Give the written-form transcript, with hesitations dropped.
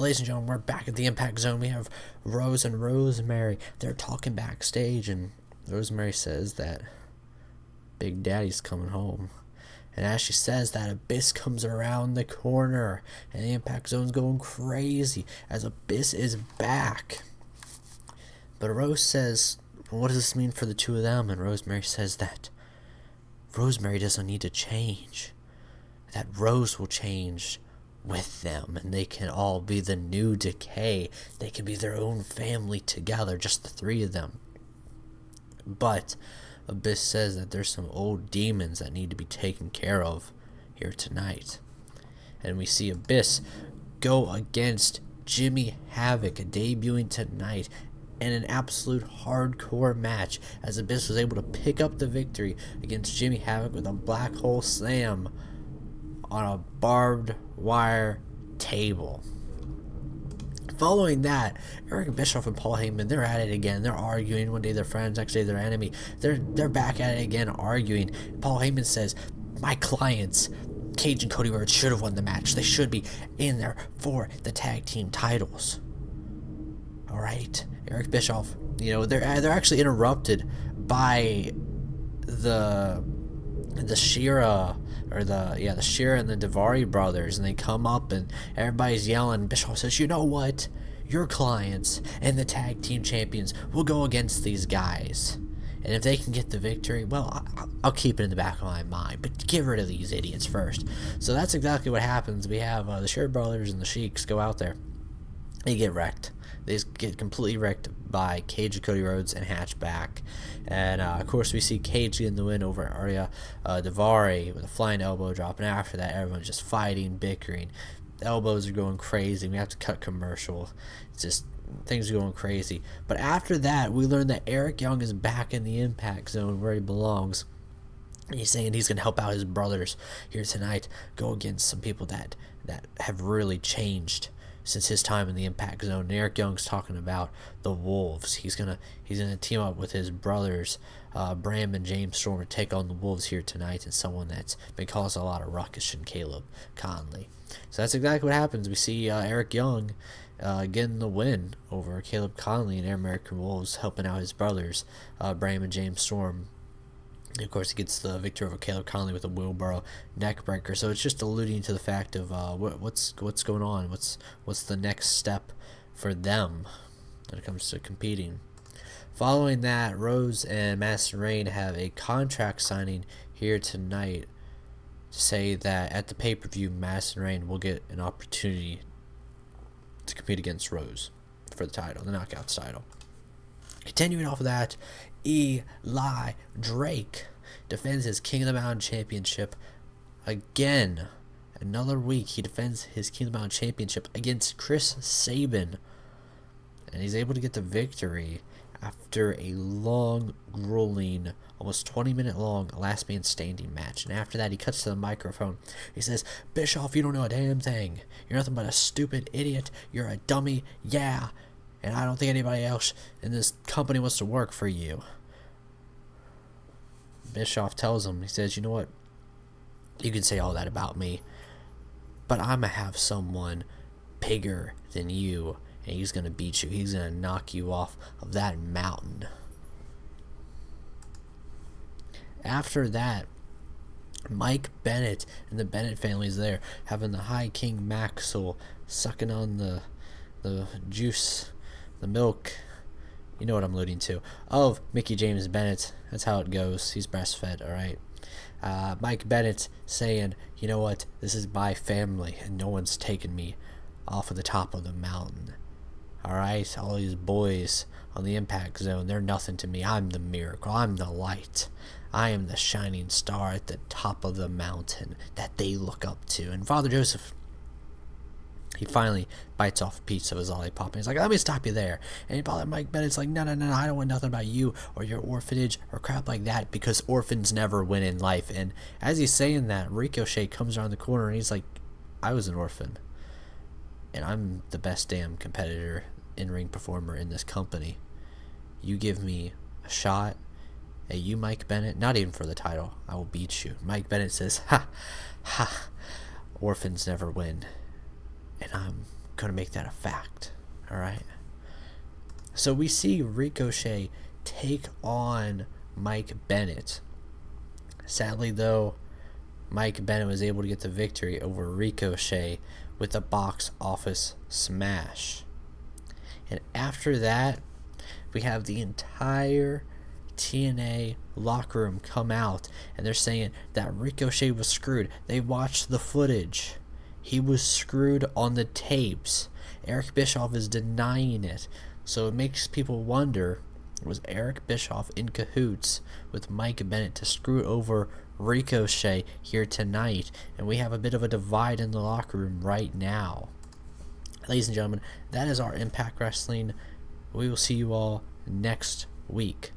Ladies and gentlemen, we're back at the Impact Zone. We have Rose and Rosemary. They're talking backstage, and Rosemary says that Big Daddy's coming home. And as she says that, Abyss comes around the corner, and the Impact Zone's going crazy as Abyss is back. But Rose says, well, what does this mean for the two of them? And Rosemary says that Rosemary doesn't need to change. That Rose will change with them, and they can all be the new Decay. They can be their own family together, just the three of them. But Abyss says that there's some old demons that need to be taken care of here tonight. And we see Abyss go against Jimmy Havoc, debuting tonight in an absolute hardcore match, as Abyss was able to pick up the victory against Jimmy Havoc with a black hole slam on a barbed wire table. Following that, Eric Bischoff and Paul Heyman, they're at it again. They're arguing. One day they're friends, next day they're enemy. They're back at it again, arguing. Paul Heyman says, my clients, Cage and Cody Rhodes, should have won the match. They should be in there for the tag team titles. Alright, Eric Bischoff, they're actually interrupted by the Shira, or the Shira and the Daivari brothers, and they come up and everybody's yelling. Bischoff says, you know what? Your clients and the tag team champions will go against these guys. And if they can get the victory, well, I'll keep it in the back of my mind. But get rid of these idiots first. So that's exactly what happens. We have the Shira brothers and the Sheiks go out there. They get wrecked. They just get completely wrecked by Cage and Cody Rhodes and Hatchback. And, of course, we see Cage getting the win over Arya Daivari with a flying elbow drop. And after that, everyone's just fighting, bickering. The elbows are going crazy. We have to cut commercial. It's just, things are going crazy. But after that, we learn that Eric Young is back in the Impact Zone where he belongs. And he's saying he's going to help out his brothers here tonight, go against some people that have really changed since his time in the Impact Zone. And Eric Young's talking about the Wolves. He's gonna team up with his brothers, Bram and James Storm, to take on the Wolves here tonight, and someone that's been causing a lot of ruckus, and Caleb Conley. So that's exactly what happens. We see Eric Young getting the win over Caleb Conley and American Wolves, helping out his brothers, Bram and James Storm. And of course, he gets the victory over Caleb Conley with a wheelbarrow neckbreaker. So it's just alluding to the fact of what's going on. What's the next step for them when it comes to competing. Following that, Rose and Madison Rayne have a contract signing here tonight to say that at the pay-per-view, Madison Rayne will get an opportunity to compete against Rose for the title, the Knockouts title. Continuing off of that, Eli Drake defends his King of the Mountain Championship again. Another week he defends his King of the Mountain Championship against Chris Sabin. And he's able to get the victory after a long, grueling, almost 20-minute long last man standing match. And after that, he cuts to the microphone. He says, Bischoff, you don't know a damn thing. You're nothing but a stupid idiot. You're a dummy. Yeah. And I don't think anybody else in this company wants to work for you. Bischoff tells him, he says, you know what? You can say all that about me, but I'm going to have someone bigger than you, and he's going to beat you. He's going to knock you off of that mountain. After that, Mike Bennett and the Bennett family is there, having the High King Maxwell sucking on the juice, the milk, you know what I'm alluding to, of Mickey James Bennett. That's how it goes. He's breastfed, alright? Mike Bennett saying, you know what, this is my family, and no one's taking me off of the top of the mountain. Alright? All these boys on the Impact Zone, they're nothing to me. I'm the miracle. I'm the light. I am the shining star at the top of the mountain that they look up to. And Father Joseph, he finally bites off a piece of his lollipop, and he's like, let me stop you there. And Father Mike Bennett's like, no, I don't want nothing about you or your orphanage or crap like that, because orphans never win in life. And as he's saying that, Ricochet comes around the corner, and he's like, I was an orphan, and I'm the best damn competitor, in-ring performer in this company. You give me a shot at you, Mike Bennett, not even for the title, I will beat you. Mike Bennett says, ha, orphans never win. And I'm going to make that a fact. All right. So we see Ricochet take on Mike Bennett. Sadly, though, Mike Bennett was able to get the victory over Ricochet with a box office smash. And after that, we have the entire TNA locker room come out, and they're saying that Ricochet was screwed. They watched the footage. He was screwed on the tapes. Eric Bischoff is denying it. So it makes people wonder, was Eric Bischoff in cahoots with Mike Bennett to screw over Ricochet here tonight? And we have a bit of a divide in the locker room right now. Ladies and gentlemen, that is our Impact Wrestling. We will see you all next week.